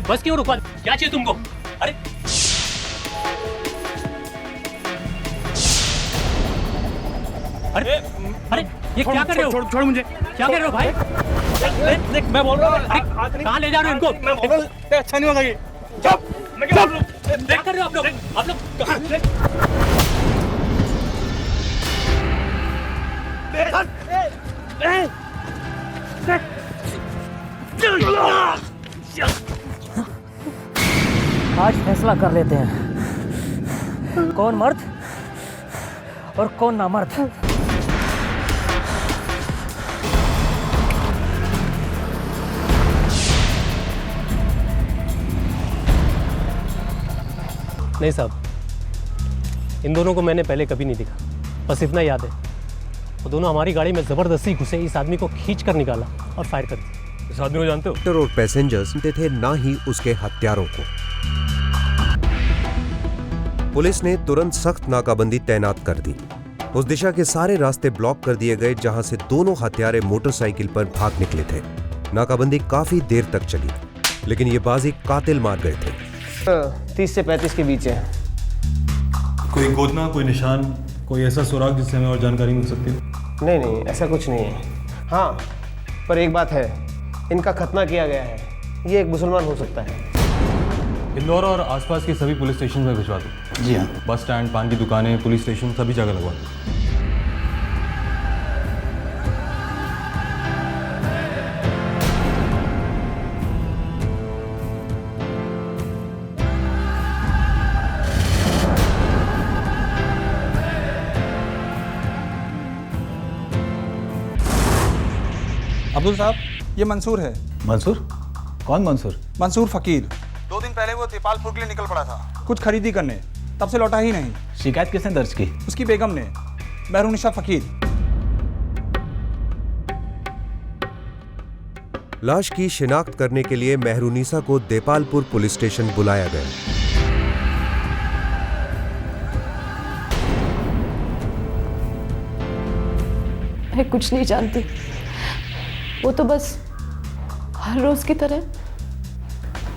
बस क्यों रुकवा? क्या चाहिए तुमको? अरे अरे अरे ये क्या कर रहे हो? छोड़ मुझे। क्या कर रहे हो भाई? देख मैं बोल रहा हूँ। कहाँ ले जा रहे हो इनको? मैं बोल रहा हूँ, अच्छा नहीं होगा ये। चुप। क्या कर रहे हो आप लोग? आप लोग आज फैसला कर लेते हैं कौन मर्द और कौन नामर्द। नहीं साहब, इन दोनों को मैंने पहले कभी नहीं दिखा, बस इतना याद है वो दोनों हमारी गाड़ी में जबरदस्ती घुसे, इस आदमी को खींच कर निकाला और फायर कर दिया। इस आदमी को जानते हो? और पैसेंजर्स जानते थे ना ही उसके हत्यारों को। पुलिस ने तुरंत सख्त नाकाबंदी तैनात कर दी। उस दिशा के सारे रास्ते ब्लॉक कर दिए गए जहां से दोनों हत्यारे मोटरसाइकिल पर भाग निकले थे। नाकाबंदी काफी देर तक चली, लेकिन ये बाजी कातिल मार गए थे। 30 से 35 के बीच है। कोई गोदना, कोई निशान, कोई ऐसा सुराग जिससे हमें और जानकारी मिल सकती है? नहीं, ऐसा कुछ नहीं है। हाँ, पर एक बात है, इनका खतना किया गया है। ये एक मुसलमान हो सकता है। इंदौर और आसपास के सभी पुलिस स्टेशन में भिजवा दो। जी हाँ। बस स्टैंड, पान की दुकानें, पुलिस स्टेशन, सभी जगह लगवा दो। अब्दुल साहब, ये मंसूर है। मंसूर? कौन मंसूर? मंसूर फकीर। 2 दिन पहले वो देपालपुर के लिए निकल पड़ा था कुछ खरीदी करने, तब से लौटा ही नहीं। शिकायत किसने दर्ज की? उसकी बेगम ने, महरूनिसा फकीर। लाश की शिनाख्त करने के लिए महरूनिसा को देपालपुर पुलिस स्टेशन बुलाया गया। मैं कुछ नहीं जानती, वो तो बस हर रोज की तरह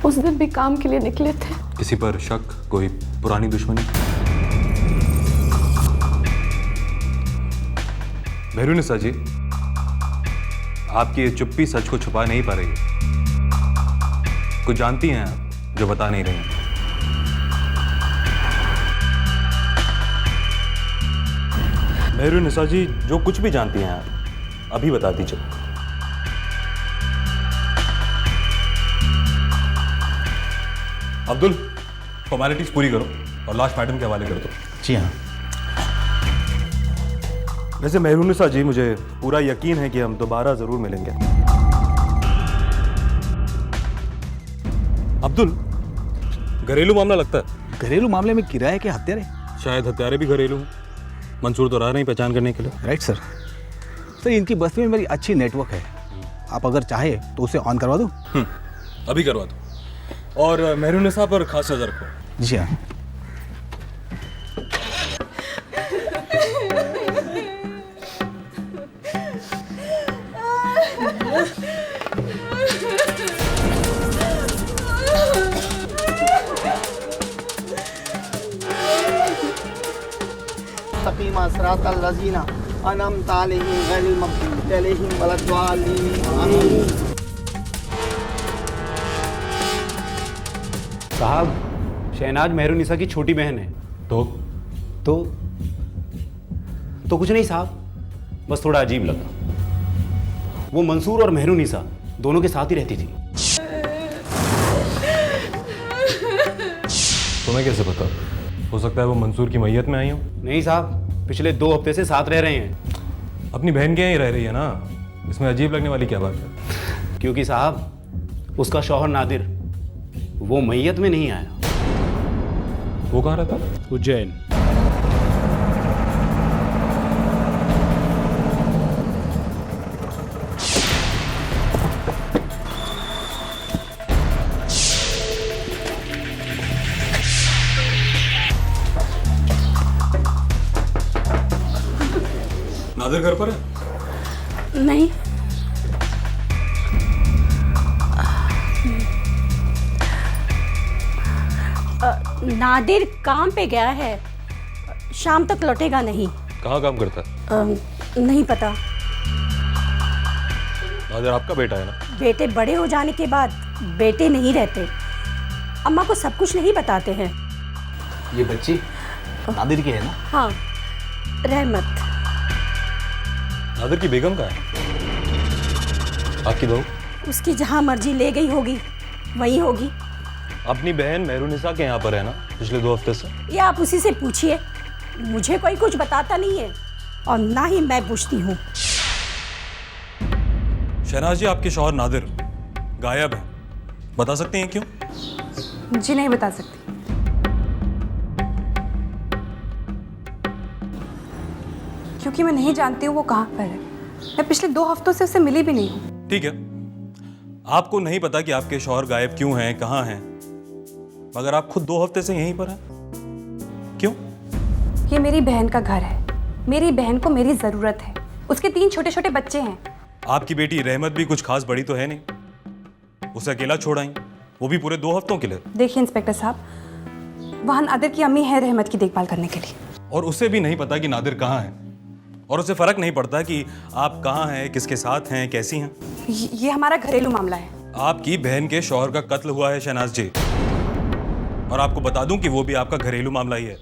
उस दिन भी काम के लिए निकले थे। किसी पर शक, कोई पुरानी दुश्मनी? महरूनिसा जी, आपकी ये चुप्पी सच को छुपा नहीं पा रही है। कुछ जानती हैं आप जो बता नहीं रही हैं। महरूनिसा जी, जो कुछ भी जानती हैं आप अभी बता दीजिए। अब्दुल, फॉर्मेलिटीज पूरी करो और लाश मैडम के हवाले कर दो। जी हाँ। वैसे महरूनिसा जी, मुझे पूरा यकीन है कि हम दोबारा जरूर मिलेंगे। अब्दुल, घरेलू मामला लगता है। घरेलू मामले में किराए के हत्यारे? शायद हत्यारे भी घरेलू हैं। मंसूर तो रहा नहीं पहचान करने के लिए। Right sir. सर, इनकी बस्ती में मेरी अच्छी नेटवर्क है, आप अगर चाहे तो उसे ऑन करवा दो। अभी करवा दो। और महरूनिसा पर खास नजर रखो। जी हाँ। तकीमा सिरातल लज़ीना अनअमता अलैहिम गैरिल मग़ज़ूबि अलैहिम वलद्दालिन। आमीन। साहब, शहनाज महरूनिसा की छोटी बहन है। तो कुछ नहीं साहब, बस थोड़ा अजीब लगा। वो मंसूर और महरूनिसा दोनों के साथ ही रहती थी। तुम्हें कैसे पता? हो सकता है वो मंसूर की मैयत में आई हो। नहीं साहब, पिछले 2 हफ्ते से साथ रह रहे हैं। अपनी बहन के यहाँ ही रह रही है ना, इसमें अजीब लगने वाली क्या बात है? क्योंकि साहब, उसका शौहर नादिर वो मैयत में नहीं आया। वो कहाँ रहता? उज्जैन। नादिर घर पर है? नहीं। नादिर काम पे गया है, शाम तक लौटेगा नहीं। कहाँ काम करता है? नहीं पता। नादिर आपका बेटा है ना? बेटे बड़े हो जाने के बाद बेटे नहीं रहते। अम्मा को सब कुछ नहीं बताते हैं। ये बच्ची नादिर की है ना? हाँ, रहमत। नादिर की बेगम कहाँ है? आपकी बहू? उसकी जहाँ मर्जी ले गई होगी वही होगी। अपनी बहन मेहरुनिसा के यहाँ पर है ना पिछले 2 हफ्ते से? ये आप उसी से पूछिए, मुझे कोई कुछ बताता नहीं है और ना ही मैं पूछती हूँ। शहनाज जी, आपके शौहर नादिर गायब है, बता सकते हैं क्यों? जी नहीं बता सकती। क्योंकि मैं नहीं जानती हूँ वो कहाँ पर है। मैं पिछले 2 हफ्तों से उससे मिली भी नहीं हूँ। ठीक है, आपको नहीं पता कि आपके शौहर गायब क्यों हैं, कहाँ हैं, मगर आप खुद 2 हफ्ते से यहीं पर हैं, क्यों? ये मेरी बहन का घर है, मेरी बहन को मेरी ज़रूरत है। उसके 3 छोटे छोटे बच्चे हैं। आपकी बेटी रहमत भी कुछ खास बड़ी तो है नहीं, उसे अकेला छोड़ आई, वो भी पूरे 2 हफ्तों के लिए। देखिए इंस्पेक्टर साहब, वहाँ नादिर की अम्मी है रहमत की देखभाल करने के लिए। और उसे भी नहीं पता कि नादिर कहाँ है, और उसे फर्क नहीं पड़ता कि आप कहाँ हैं, किसके साथ हैं, कैसी हैं। ये हमारा घरेलू मामला है। आपकी बहन के शौहर का कत्ल हुआ है शहनाज जी, और आपको बता दूं कि वो भी आपका घरेलू मामला ही है।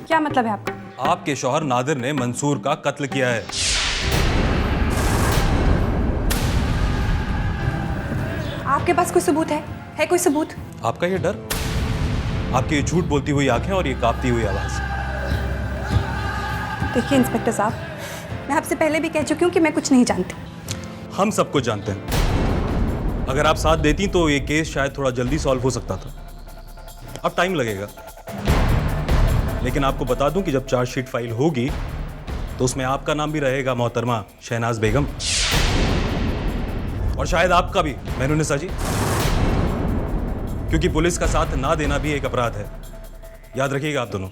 क्या मतलब है आपका? आपके शौहर नादिर ने मंसूर का कत्ल किया है। आपके पास कोई सबूत है कोई सबूत? आपका ये डर, आपकी ये झूठ बोलती हुई आंखें और ये कांपती हुई आवाज। देखिए इंस्पेक्टर साहब, मैं आपसे पहले भी कह चुकी हूँ कि मैं कुछ नहीं जानती। हम सब कुछ जानते हैं। अगर आप साथ देती तो ये केस शायद थोड़ा जल्दी सॉल्व हो सकता था। अब टाइम लगेगा, लेकिन आपको बता दूं कि जब चार्जशीट फाइल होगी तो उसमें आपका नाम भी रहेगा, मोहतरमा शहनाज बेगम, और शायद आपका भी मेहरुनिसा जी, क्योंकि पुलिस का साथ ना देना भी एक अपराध है। याद रखिएगा आप दोनों।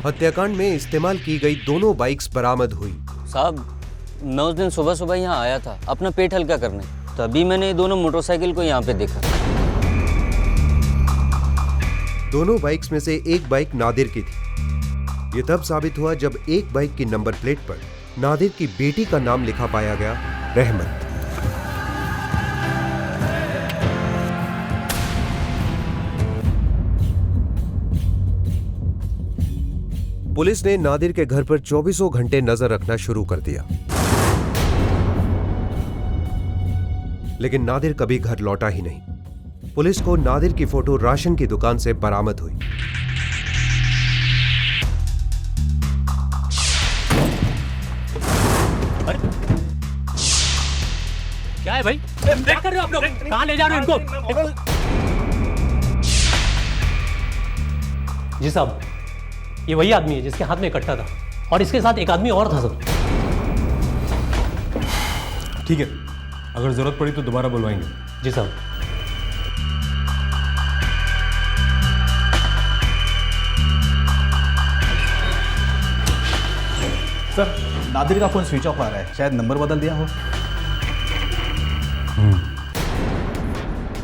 हत्याकांड में इस्तेमाल की गई दोनों बाइक्स बरामद हुई। साहब, मैं उस दिन सुबह सुबह यहाँ आया था अपना पेट हल्का करने, तभी मैंने ये दोनों मोटरसाइकिल को यहाँ पे देखा। दोनों बाइक्स में से एक बाइक नादिर की थी। ये तब साबित हुआ जब एक बाइक की नंबर प्लेट पर नादिर की बेटी का नाम लिखा पाया गया, रहमत। पुलिस ने नादिर के घर पर 24 घंटे नजर रखना शुरू कर दिया, लेकिन नादिर कभी घर लौटा ही नहीं। पुलिस को नादिर की फोटो राशन की दुकान से बरामद हुई। क्या है भाई? क्या कर रहे हो आप लोग? कहाँ ले जा रहे हो इनको? जी साहब, ये वही आदमी है जिसके हाथ में कट्टा था, और इसके साथ एक आदमी और था सर। ठीक है, अगर जरूरत पड़ी तो दोबारा बुलवाएंगे। जी साहब। सर, नादिर का फोन स्विच ऑफ आ रहा है, शायद नंबर बदल दिया हो।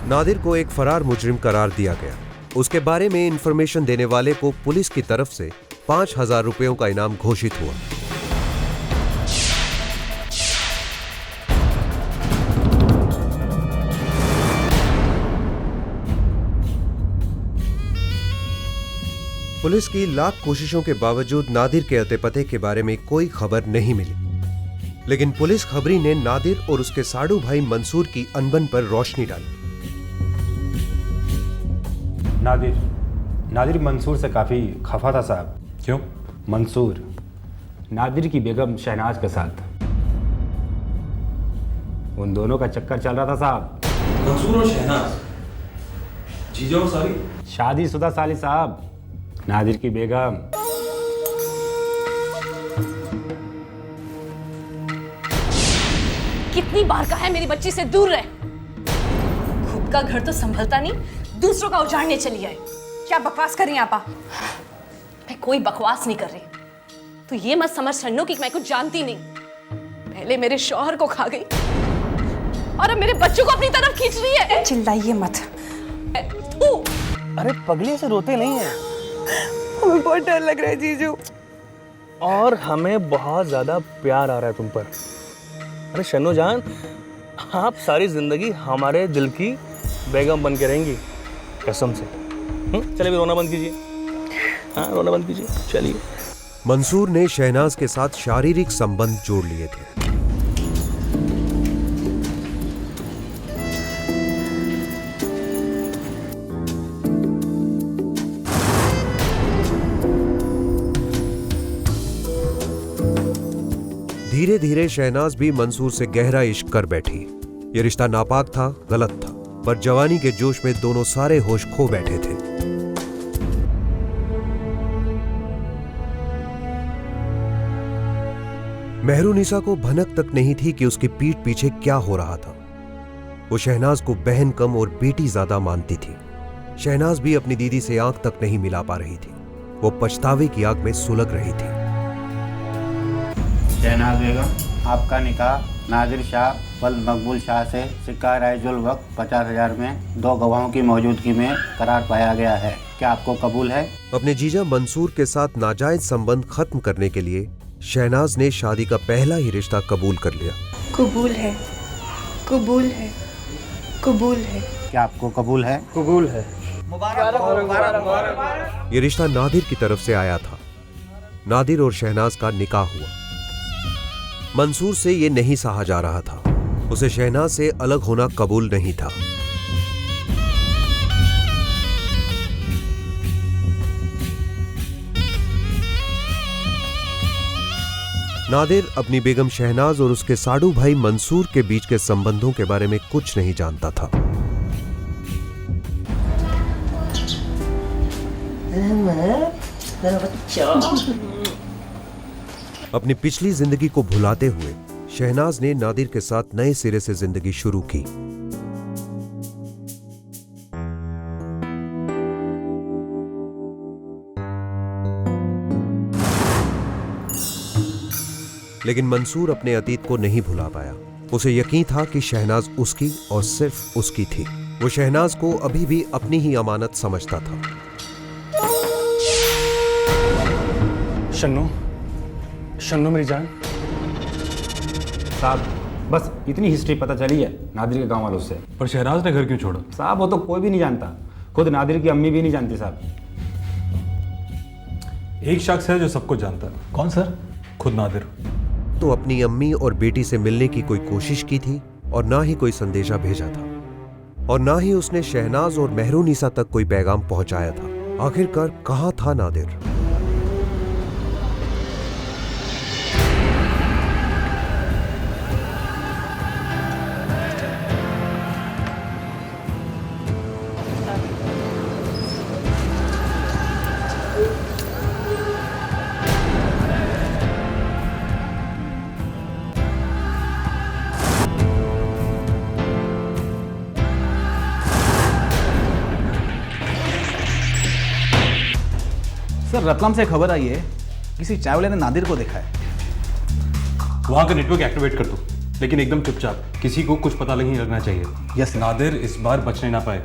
नादिर को एक फरार मुजरिम करार दिया गया। उसके बारे में इंफॉर्मेशन देने वाले को पुलिस की तरफ से 5,000 रुपयों का इनाम घोषित हुआ। पुलिस की लाख कोशिशों के बावजूद नादिर के अते पते के बारे में कोई खबर नहीं मिली, लेकिन पुलिस खबरी ने नादिर और उसके साड़ू भाई मंसूर की अनबन पर रोशनी डाली। नादिर मंसूर से काफ़ी खफा था साहब। क्यों? मंसूर नादिर की बेगम शहनाज के साथ उन दोनों का चक्कर चल रहा था साहब। मंसूर और शहनाज जीजा और साली? शादीशुदा साली साहब, नादिर की बेगम। कितनी बार कहा है मेरी बच्ची से दूर रहे। खुद का घर तो संभलता नहीं, दूसरों का उजाड़ने चली आए। क्या बकवास कर रही हैं आपा? मैं कोई बकवास नहीं कर रही। तो ये मत समझ शन्नो कि मैं कुछ जानती नहीं। पहले मेरे शौहर को खा गई और अब मेरे बच्चों को अपनी तरफ खींच रही है। चिल्लाइए मत। तू अरे पगली ऐसे रोते नहीं है। हमें बहुत डर लग रहा है जीजू। और हमें बहुत ज्यादा प्यार आ रहा है तुम पर। अरे शन्नो जान, आप सारी जिंदगी हमारे दिल की बेगम बन के रहेंगी, कसम से। चलिए भी रोना बंद कीजिए। हाँ, रोना बंद कीजिए, चलिए। मंसूर ने शहनाज के साथ शारीरिक संबंध जोड़ लिए थे। धीरे धीरे शहनाज भी मंसूर से गहरा इश्क कर बैठी। ये रिश्ता नापाक था, गलत था, पर जवानी के जोश में दोनों सारे होश खो बैठे थे। मेहरुनिसा को भनक तक नहीं थी कि उसकी पीठ पीछे क्या हो रहा था। वो शहनाज को बहन कम और बेटी ज्यादा मानती थी। शहनाज भी अपनी दीदी से आंख तक नहीं मिला पा रही थी। वो पछतावे की आग में सुलग रही थी। शहनाज बेगम, आपका निकाह नादिर शाह वल्द मकबूल शाह से सिक्का राइजुल वक्त 50,000 में 2 गवाहों की मौजूदगी में करार पाया गया है। क्या आपको कबूल है? अपने जीजा मंसूर के साथ नाजायज संबंध खत्म करने के लिए शहनाज ने शादी का पहला ही रिश्ता कबूल कर लिया। कबूल है, कबूल है, कबूल है। क्या आपको कबूल है? कबूल है। ये रिश्ता नादिर की तरफ से आया था। नादिर और शहनाज का निकाह हुआ। मंसूर से ये नहीं सहा जा रहा था। उसे शहनाज से अलग होना कबूल नहीं था। नादिर अपनी बेगम शहनाज और उसके साडू भाई मंसूर के बीच के संबंधों के बारे में कुछ नहीं जानता था। अपनी पिछली जिंदगी को भुलाते हुए शहनाज ने नादिर के साथ नए सिरे से जिंदगी शुरू की। लेकिन मंसूर अपने अतीत को नहीं भुला पाया। उसे यकीन था कि शहनाज उसकी और सिर्फ उसकी थी। वो शहनाज को अभी भी अपनी ही अमानत समझता था। शन्नो मेरी जान। साहब, बस इतनी हिस्ट्री पता चली है नादिर के गांव वालों से। पर शहनाज ने घर क्यों छोड़ा? साहब, वो तो कोई भी नहीं जानता। खुद नादिर की अम्मी भी नहीं जानती साहब। एक शख्स है जो सबको जानता है। कौन सर? खुद नादिर। तो अपनी अम्मी और बेटी से मिलने की कोई कोशिश की थी और ना ही कोई संदेशा भेजा था, और ना ही उसने शहनाज और मेहरुनिसा तक कोई पैगाम पहुंचाया था। आखिरकार कहां था नादिर? सर, रतलाम से खबर आई है, किसी चाय वाले ने नादिर को देखा है। वहां का नेटवर्क एक्टिवेट कर दो, लेकिन एकदम चुपचाप। किसी को कुछ पता नहीं लगना चाहिए। Yes sir. नादिर इस बार बचने ना पाए।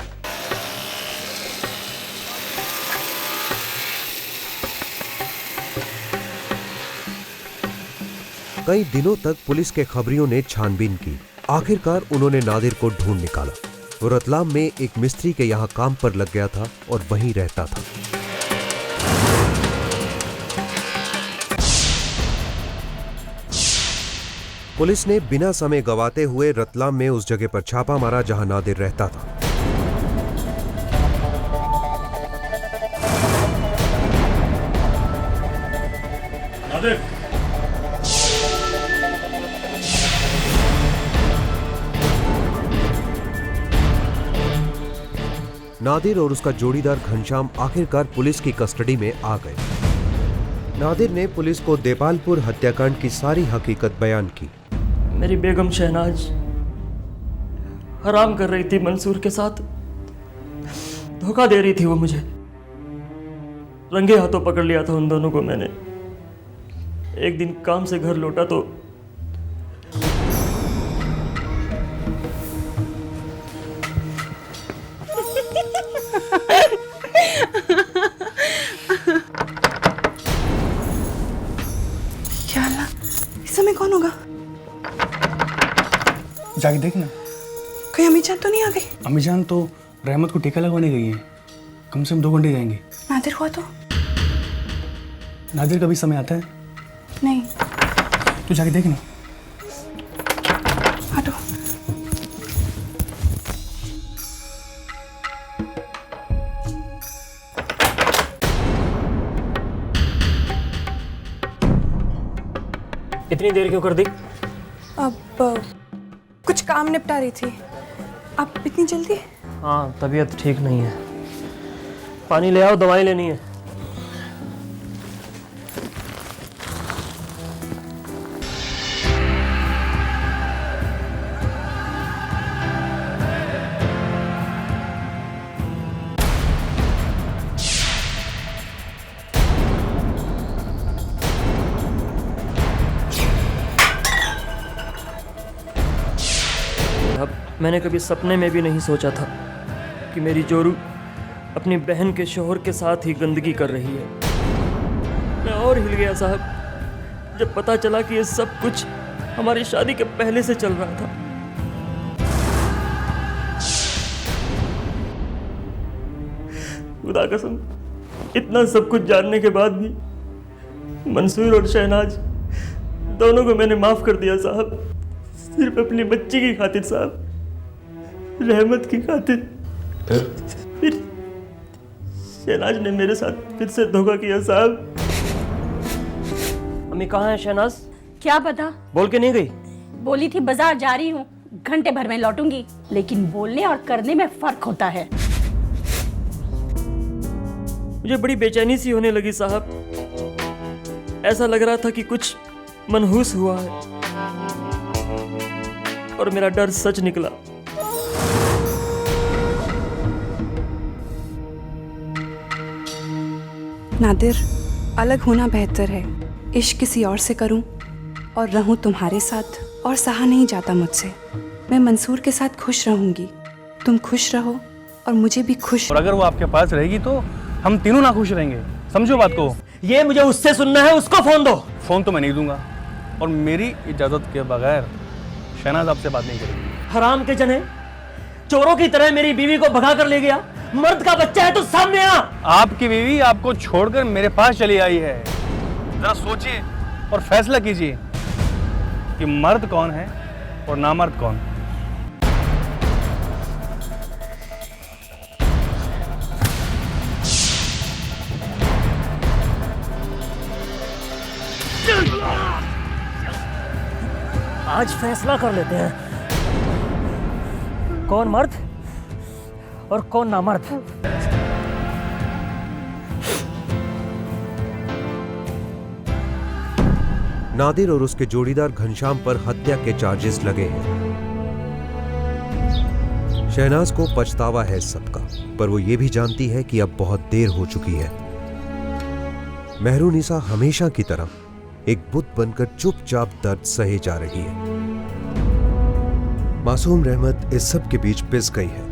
कई दिनों तक पुलिस के खबरियों ने छानबीन की। आखिरकार उन्होंने नादिर को ढूंढ निकाला। वो रतलाम में एक मिस्त्री के यहाँ काम पर लग गया था और वहीं रहता था। पुलिस ने बिना समय गवाते हुए रतलाम में उस जगह पर छापा मारा जहां नादिर रहता था। नादिर! नादिर और उसका जोड़ीदार घनश्याम आखिरकार पुलिस की कस्टडी में आ गए। नादिर ने पुलिस को देपालपुर हत्याकांड की सारी हकीकत बयान की। मेरी बेगम शहनाज हराम कर रही थी मंसूर के साथ, धोखा दे रही थी वो मुझे। रंगे हाथों पकड़ लिया था उन दोनों को मैंने। एक दिन काम से घर लौटा तो क्या अल्लाह, इस समय कौन होगा? जाके देखना। कहीं अम्मी जान तो नहीं आ गई? अम्मी जान तो रहमत को टीका लगवाने गई है, कम से कम 2 घंटे जाएंगे। नादिर हुआ तो? नादिर का भी समय आता है, नहीं। तू जाके देखना। हटो। इतनी देर क्यों कर दी? अब कुछ काम निपटा रही थी। आप इतनी जल्दी? हाँ, तबीयत ठीक नहीं है। पानी ले आओ, दवाई लेनी है। मैंने कभी सपने में भी नहीं सोचा था कि मेरी जोरू अपनी बहन के शौहर के साथ ही गंदगी कर रही है। मैं और हिल गया साहब जब पता चला कि ये सब कुछ हमारी शादी के पहले से चल रहा था। खुदा कसम, इतना सब कुछ जानने के बाद भी मंसूर और शहनाज दोनों को मैंने माफ कर दिया साहब, सिर्फ अपनी बच्ची की खातिर साहब, रहमत की खातिर। फिर शहनाज ने मेरे साथ फिर से धोखा किया साहब। अम्मी कहाँ है शहनाज? क्या पता, बोल के नहीं गई? बोली थी बाजार जा रही हूँ, घंटे भर में लौटूंगी, लेकिन बोलने और करने में फर्क होता है। मुझे बड़ी बेचैनी सी होने लगी साहब, ऐसा लग रहा था कि कुछ मनहूस हुआ है और मेरा डर सच निकला। नादिर, अलग होना बेहतर है। इश्क किसी और से करूं और रहूं तुम्हारे साथ, और सहा नहीं जाता मुझसे। मैं मंसूर के साथ खुश रहूंगी, तुम खुश रहो और मुझे भी खुश। और अगर वो आपके पास रहेगी तो हम तीनों ना खुश रहेंगे, समझो बात को। ये मुझे उससे सुनना है, उसको फोन दो। फोन तो मैं नहीं दूंगा, और मेरी इजाजत के बगैर शहनाज आपसे बात नहीं करेगी। हराम के जने, चोरों की तरह मेरी बीवी को भगा कर ले गया। मर्द का बच्चा है तो सामने आ। आपकी बीवी आपको छोड़कर मेरे पास चली आई है। जरा सोचिए और फैसला कीजिए कि मर्द कौन है और नामर्द कौन। आज फैसला कर लेते हैं, कौन मर्द और कौन नामर्द। नादिर और उसके जोड़ीदार घनश्याम पर हत्या के चार्जेस लगे हैं। शहनाज को पछतावा है इस सबका, पर वो ये भी जानती है कि अब बहुत देर हो चुकी है। मेहरुनिसा हमेशा की तरह एक बुत बनकर चुपचाप दर्द सहे जा रही है। मासूम रहमत इस सब के बीच पिस गई है।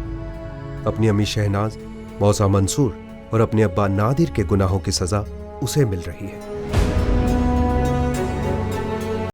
अपनी अम्मी शहनाज, मौसा मंसूर और अपने अब्बा नादिर के गुनाहों की सजा उसे मिल रही है।